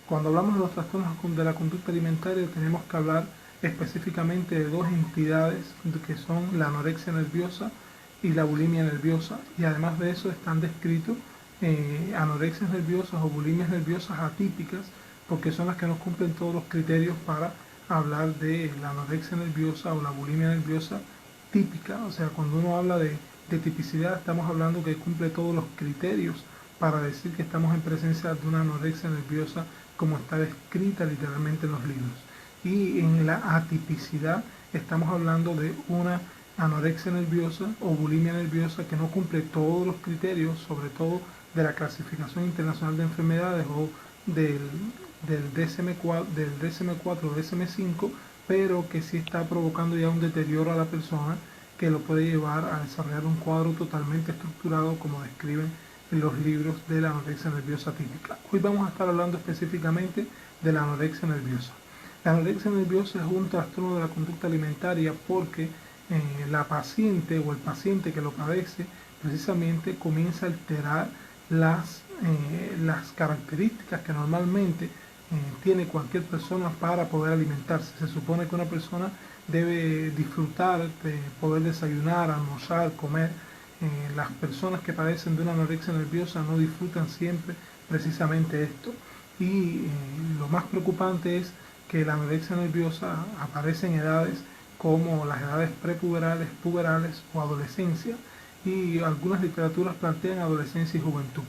Cuando hablamos de los trastornos de la conducta alimentaria tenemos que hablar específicamente de dos entidades que son la anorexia nerviosa y la bulimia nerviosa, y además de eso están descritos anorexias nerviosas o bulimias nerviosas atípicas, porque son las que no cumplen todos los criterios para hablar de la anorexia nerviosa o la bulimia nerviosa típica. O sea, cuando uno habla de tipicidad, estamos hablando que cumple todos los criterios para decir que estamos en presencia de una anorexia nerviosa como está descrita literalmente en los libros. Y en la atipicidad estamos hablando de una anorexia nerviosa o bulimia nerviosa que no cumple todos los criterios, sobre todo de la clasificación internacional de enfermedades o del DSM-4, o DSM-5, pero que sí está provocando ya un deterioro a la persona que lo puede llevar a desarrollar un cuadro totalmente estructurado como describen en los libros de la anorexia nerviosa típica. Hoy vamos a estar hablando específicamente de la anorexia nerviosa. La anorexia nerviosa es un trastorno de la conducta alimentaria porque la paciente o el paciente que lo padece precisamente comienza a alterar las características que normalmente tiene cualquier persona para poder alimentarse. Se supone que una persona debe disfrutar de poder desayunar, almorzar, comer. Las personas que padecen de una anorexia nerviosa no disfrutan siempre precisamente esto. Y lo más preocupante es que la anorexia nerviosa aparece en edades como las edades prepuberales, puberales o adolescencia, y algunas literaturas plantean adolescencia y juventud.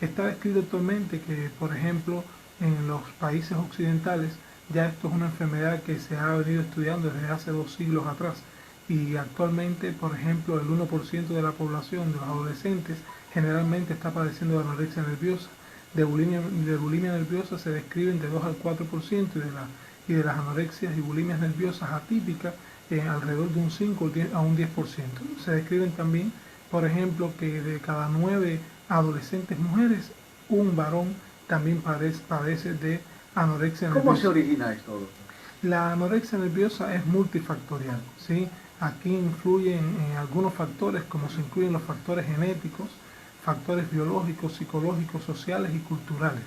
Está descrito actualmente que, por ejemplo, en los países occidentales ya esto es una enfermedad que se ha venido estudiando desde hace 2 siglos atrás, y actualmente, por ejemplo, el 1% de la población de los adolescentes generalmente está padeciendo de anorexia nerviosa. De bulimia nerviosa se describen de 2 al 4%, y de las anorexias y bulimias nerviosas atípicas alrededor de un 5 a un 10%. Se describen también, por ejemplo, que de cada 9 adolescentes mujeres, un varón también padece de anorexia nerviosa. ¿Cómo se origina esto, doctor? La anorexia nerviosa es multifactorial, ¿sí? Aquí influyen algunos factores, como se incluyen los factores genéticos, factores biológicos, psicológicos, sociales y culturales.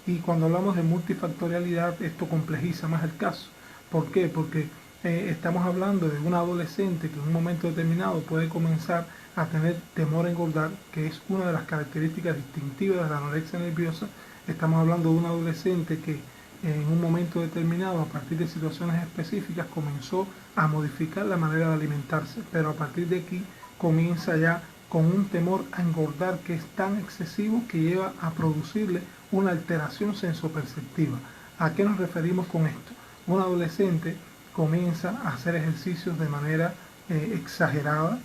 Y cuando hablamos de multifactorialidad, esto complejiza más el caso. ¿Por qué? Porque estamos hablando de un adolescente que en un momento determinado puede comenzar a tener temor a engordar, que es una de las características distintivas de la anorexia nerviosa. Estamos hablando de un adolescente que en un momento determinado, a partir de situaciones específicas, comenzó a modificar la manera de alimentarse, pero a partir de aquí comienza ya con un temor a engordar que es tan excesivo que lleva a producirle una alteración sensoperceptiva. ¿A qué nos referimos con esto? Un adolescente comienza a hacer ejercicios de manera exagerada,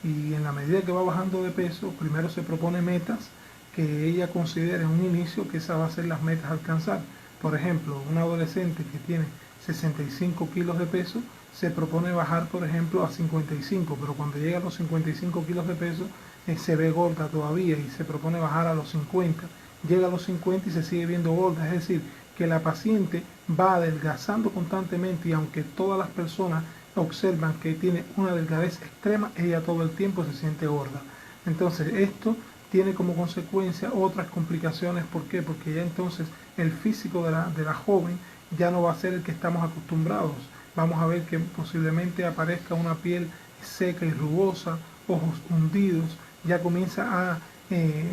y en la medida que va bajando de peso, primero se propone metas que ella considera en un inicio que esas van a ser las metas a alcanzar. Por ejemplo, un adolescente que tiene 65 kilos de peso se propone bajar, por ejemplo, a 55, pero cuando llega a los 55 kilos de peso se ve gorda todavía y se propone bajar a los 50. Llega a los 50 y se sigue viendo gorda, es decir, que la paciente va adelgazando constantemente, y aunque todas las personas observan que tiene una delgadez extrema, ella todo el tiempo se siente gorda. Entonces esto tiene como consecuencia otras complicaciones. ¿Por qué? Porque ya entonces el físico de la joven ya no va a ser el que estamos acostumbrados. Vamos a ver que posiblemente aparezca una piel seca y rugosa, ojos hundidos, ya comienza a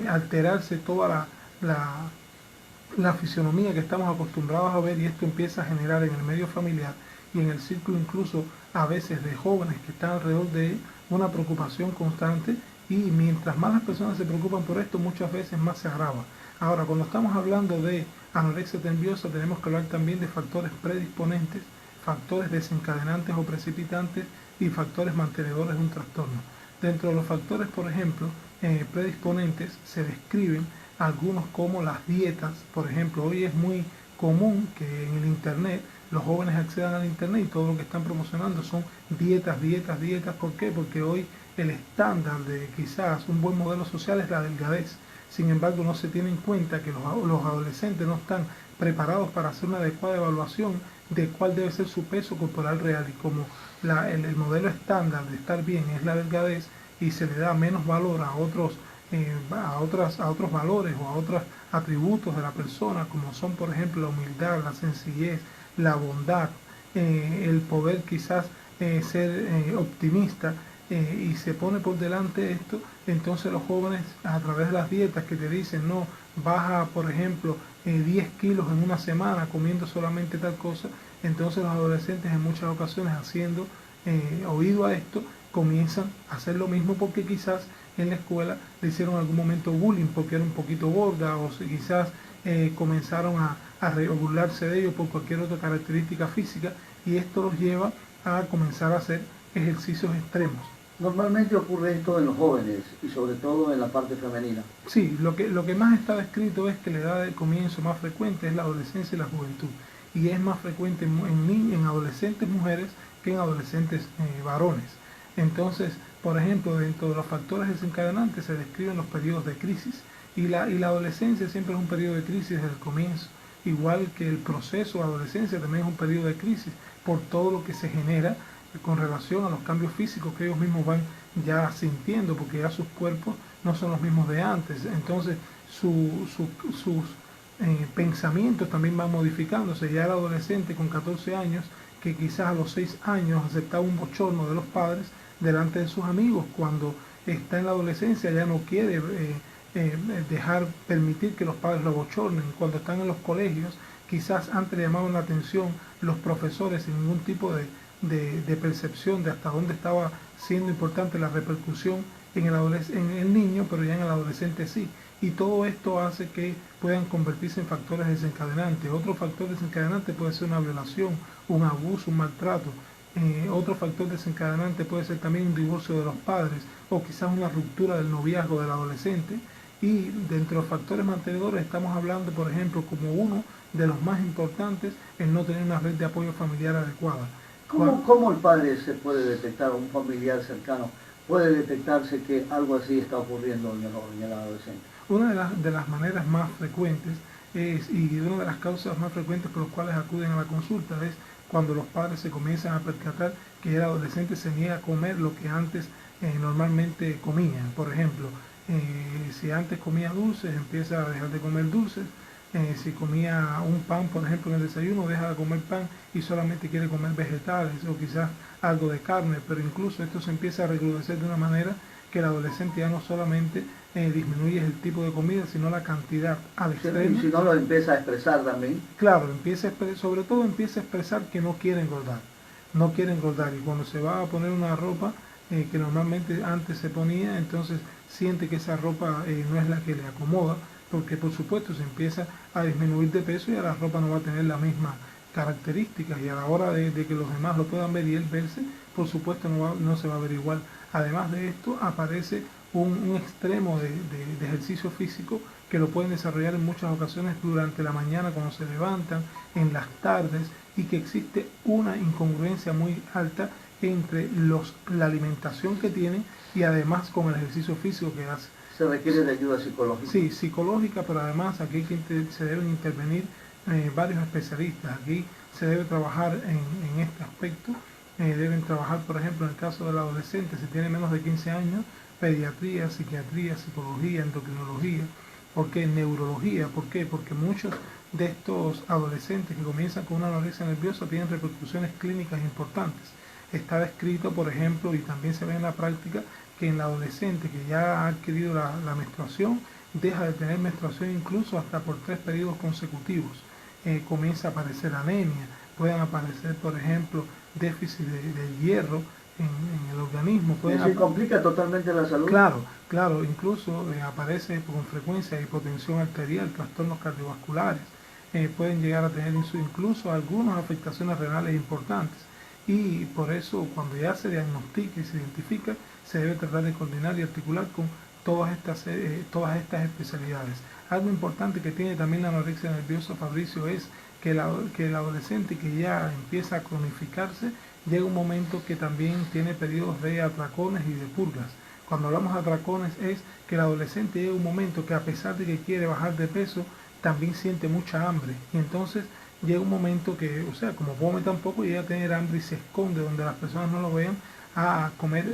alterarse toda la fisionomía que estamos acostumbrados a ver, y esto empieza a generar en el medio familiar y en el círculo incluso a veces de jóvenes que están alrededor de una preocupación constante, y mientras más las personas se preocupan por esto, muchas veces más se agrava. Ahora, cuando estamos hablando de anorexia nerviosa, tenemos que hablar también de factores predisponentes, factores desencadenantes o precipitantes y factores mantenedores de un trastorno. Dentro de los factores, por ejemplo, predisponentes, se describen algunos como las dietas. Por ejemplo, hoy es muy común que en el internet los jóvenes accedan al internet y todo lo que están promocionando son dietas, dietas, dietas. ¿Por qué? Porque hoy el estándar de quizás un buen modelo social es la delgadez. Sin embargo, no se tiene en cuenta que los adolescentes no están preparados para hacer una adecuada evaluación de cuál debe ser su peso corporal real, y como el modelo estándar de estar bien es la delgadez y se le da menos valor a otros a otros valores o a otros atributos de la persona, como son por ejemplo la humildad, la sencillez, la bondad, el poder quizás ser optimista, y se pone por delante esto, entonces los jóvenes a través de las dietas que te dicen, no, baja por ejemplo 10 kilos en una semana comiendo solamente tal cosa, entonces los adolescentes en muchas ocasiones haciendo oído a esto, comienzan a hacer lo mismo porque quizás en la escuela le hicieron en algún momento bullying porque era un poquito gorda, o si quizás comenzaron a burlarse de ellos por cualquier otra característica física, y esto los lleva a comenzar a hacer ejercicios extremos. Normalmente ocurre esto en los jóvenes y sobre todo en la parte femenina. Sí, lo que más está descrito es que la edad de comienzo más frecuente es la adolescencia y la juventud, y es más frecuente en adolescentes mujeres que en adolescentes varones. Entonces, por ejemplo, dentro de los factores desencadenantes se describen los periodos de crisis, y la adolescencia siempre es un periodo de crisis desde el comienzo, igual que el proceso de adolescencia también es un periodo de crisis por todo lo que se genera con relación a los cambios físicos que ellos mismos van ya sintiendo, porque ya sus cuerpos no son los mismos de antes, entonces sus pensamientos también van modificándose. Ya el adolescente con 14 años, que quizás a los 6 años aceptaba un bochorno de los padres delante de sus amigos, cuando está en la adolescencia ya no quiere permitir que los padres lo bochornen. Cuando están en los colegios, quizás antes le llamaban la atención los profesores sin ningún tipo de percepción de hasta dónde estaba siendo importante la repercusión en el niño, pero ya en el adolescente sí. Y todo esto hace que puedan convertirse en factores desencadenantes. Otro factor desencadenante puede ser una violación, un abuso, un maltrato. Otro factor desencadenante puede ser también un divorcio de los padres, o quizás una ruptura del noviazgo del adolescente. Y dentro de los factores mantenedores estamos hablando, por ejemplo, como uno de los más importantes, el no tener una red de apoyo familiar adecuada. ¿Cómo el padre se puede detectar, un familiar cercano, puede detectarse que algo así está ocurriendo en el adolescente? Una de las maneras más frecuentes y una de las causas más frecuentes por las cuales acuden a la consulta es cuando los padres se comienzan a percatar que el adolescente se niega a comer lo que antes normalmente comían. Por ejemplo, si antes comía dulces, empieza a dejar de comer dulces. Si comía un pan, por ejemplo, en el desayuno, deja de comer pan y solamente quiere comer vegetales o quizás algo de carne, pero incluso esto se empieza a recrudecer de una manera que el adolescente ya no solamente disminuye el tipo de comida, sino la cantidad al extremo. Y si no lo empieza a expresar también. Claro, sobre todo empieza a expresar que no quiere engordar, no quiere engordar, y cuando se va a poner una ropa que normalmente antes se ponía, entonces siente que esa ropa no es la que le acomoda, porque por supuesto se empieza a disminuir de peso y a la ropa no va a tener las mismas características, y a la hora de que los demás lo puedan ver y él verse, por supuesto no se va a ver igual. Además de esto aparece un extremo de ejercicio físico que lo pueden desarrollar en muchas ocasiones durante la mañana cuando se levantan, en las tardes, y que existe una incongruencia muy alta entre la alimentación que tienen y además con el ejercicio físico que hacen. ¿Se requiere de ayuda psicológica? Sí, psicológica, pero además aquí se deben intervenir varios especialistas. Aquí se debe trabajar en este aspecto. Deben trabajar, por ejemplo, en el caso del adolescente, si tiene menos de 15 años, pediatría, psiquiatría, psicología, endocrinología. ¿Por qué? Neurología. ¿Por qué? Porque muchos de estos adolescentes que comienzan con una anorexia nerviosa tienen repercusiones clínicas importantes. Está descrito, por ejemplo, y también se ve en la práctica, que en la adolescente que ya ha adquirido la menstruación, deja de tener menstruación incluso hasta por 3 periodos consecutivos. Comienza a aparecer anemia, pueden aparecer, por ejemplo, déficit de hierro en el organismo. ¿Se complica totalmente la salud? Claro, incluso aparece con frecuencia hipotensión arterial, trastornos cardiovasculares, pueden llegar a tener incluso algunas afectaciones renales importantes. Y por eso cuando ya se diagnostica y se identifica, se debe tratar de coordinar y articular con todas estas especialidades. Algo importante que tiene también la anorexia nerviosa, Fabricio, es que el adolescente que ya empieza a cronificarse, llega un momento que también tiene periodos de atracones y de purgas. Cuando hablamos de atracones es que el adolescente llega un momento que a pesar de que quiere bajar de peso, también siente mucha hambre, y entonces llega un momento que, o sea, como come tampoco, llega a tener hambre y se esconde donde las personas no lo vean, a comer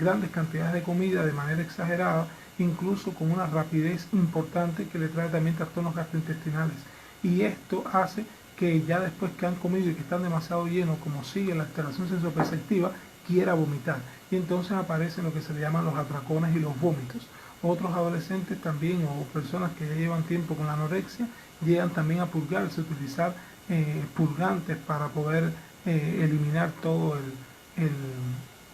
grandes cantidades de comida de manera exagerada, incluso con una rapidez importante que le trae también trastornos gastrointestinales. Y esto hace que ya después que han comido y que están demasiado llenos, como sigue la alteración sensoperceptiva, quiera vomitar. Y entonces aparecen lo que se le llaman los atracones y los vómitos. Otros adolescentes también, o personas que ya llevan tiempo con la anorexia, llegan también a purgarse, utilizar purgantes para poder eliminar todo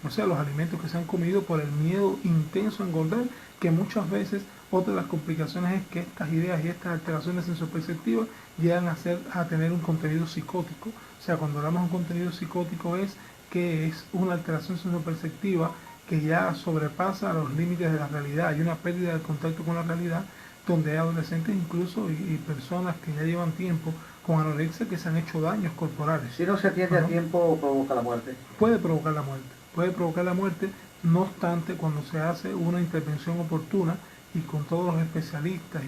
o sea, los alimentos que se han comido por el miedo intenso a engordar, que muchas veces otra de las complicaciones es que estas ideas y estas alteraciones sensoperceptivas llegan a tener un contenido psicótico. O sea, cuando hablamos de un contenido psicótico es que es una alteración sensoperceptiva que ya sobrepasa los límites de la realidad. Hay una pérdida del contacto con la realidad, donde hay adolescentes incluso y personas que ya llevan tiempo con anorexia que se han hecho daños corporales. Si no se atiende a tiempo, provoca la muerte. Puede provocar la muerte. Puede provocar la muerte, no obstante, cuando se hace una intervención oportuna y con todos los especialistas,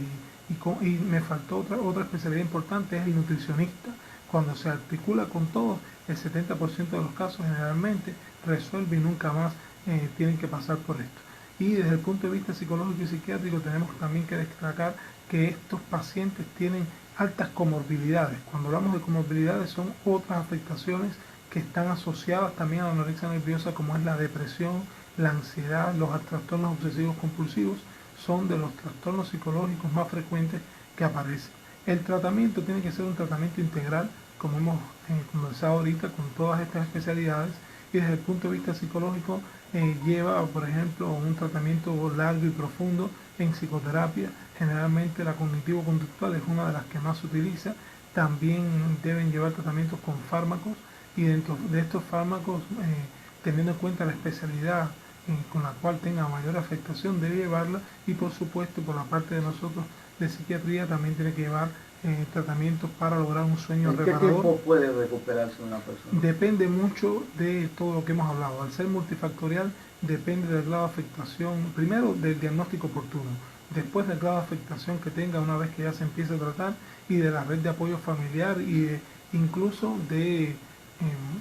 y me faltó otra especialidad importante, es el nutricionista. Cuando se articula con todos, el 70% de los casos generalmente resuelve y nunca más tienen que pasar por esto. Y desde el punto de vista psicológico y psiquiátrico tenemos también que destacar que estos pacientes tienen altas comorbilidades. Cuando hablamos de comorbilidades son otras afectaciones que están asociadas también a la anorexia nerviosa, como es la depresión, la ansiedad, los trastornos obsesivos compulsivos, son de los trastornos psicológicos más frecuentes que aparecen. El tratamiento tiene que ser un tratamiento integral, como hemos conversado ahorita, con todas estas especialidades, y desde el punto de vista psicológico lleva, por ejemplo, un tratamiento largo y profundo en psicoterapia. Generalmente la cognitivo-conductual es una de las que más se utiliza. También deben llevar tratamientos con fármacos, y dentro de estos fármacos, teniendo en cuenta la especialidad con la cual tenga mayor afectación, debe llevarla, y por supuesto por la parte de nosotros de psiquiatría también tiene que llevar tratamientos para lograr un sueño reparador. ¿En qué tiempo puede recuperarse una persona? Depende mucho de todo lo que hemos hablado. Al ser multifactorial depende del grado de afectación, primero del diagnóstico oportuno, después del grado de afectación que tenga una vez que ya se empiece a tratar, y de la red de apoyo familiar, y incluso de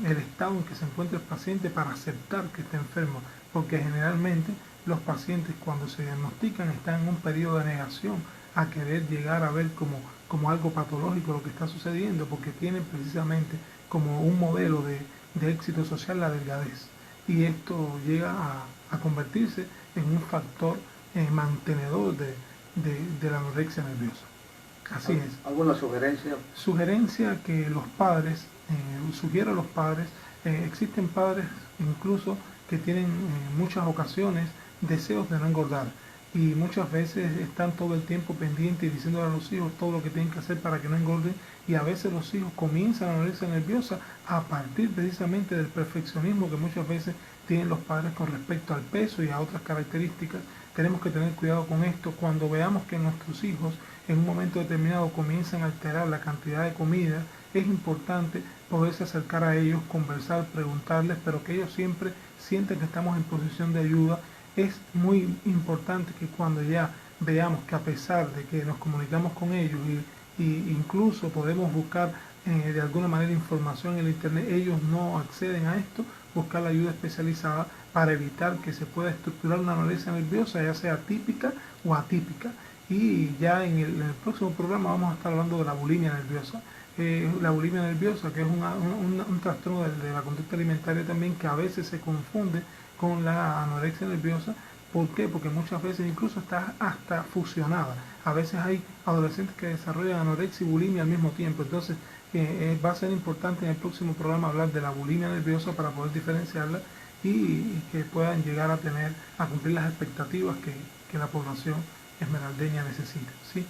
el estado en que se encuentra el paciente para aceptar que está enfermo, porque generalmente los pacientes cuando se diagnostican están en un periodo de negación a querer llegar a ver como algo patológico lo que está sucediendo, porque tienen precisamente como un modelo de éxito social la delgadez, y esto llega a convertirse en un factor mantenedor de la anorexia nerviosa. Así es. ¿Alguna sugerencia? Sugerencia que los padres, sugiero a los padres, existen padres incluso que tienen muchas ocasiones deseos de no engordar, y muchas veces están todo el tiempo pendientes y diciéndole a los hijos todo lo que tienen que hacer para que no engorden, y a veces los hijos comienzan a anorexia nerviosa a partir precisamente del perfeccionismo que muchas veces tienen los padres con respecto al peso y a otras características. Tenemos que tener cuidado con esto. Cuando veamos que nuestros hijos en un momento determinado comienzan a alterar la cantidad de comida, es importante poderse acercar a ellos, conversar, preguntarles, pero que ellos siempre sienten que estamos en posición de ayuda. Es muy importante que cuando ya veamos que a pesar de que nos comunicamos con ellos y incluso podemos buscar de alguna manera información en el internet, ellos no acceden a esto, buscar la ayuda especializada para evitar que se pueda estructurar una anorexia nerviosa, ya sea típica o atípica. Y ya en el próximo programa vamos a estar hablando de la bulimia nerviosa. La bulimia nerviosa, que es un trastorno de la conducta alimentaria también, que a veces se confunde con la anorexia nerviosa. ¿Por qué? Porque muchas veces incluso está hasta fusionada. A veces hay adolescentes que desarrollan anorexia y bulimia al mismo tiempo. Entonces va a ser importante en el próximo programa hablar de la bulimia nerviosa para poder diferenciarla y que puedan llegar a cumplir las expectativas que la población esmeraldeña necesita, ¿sí?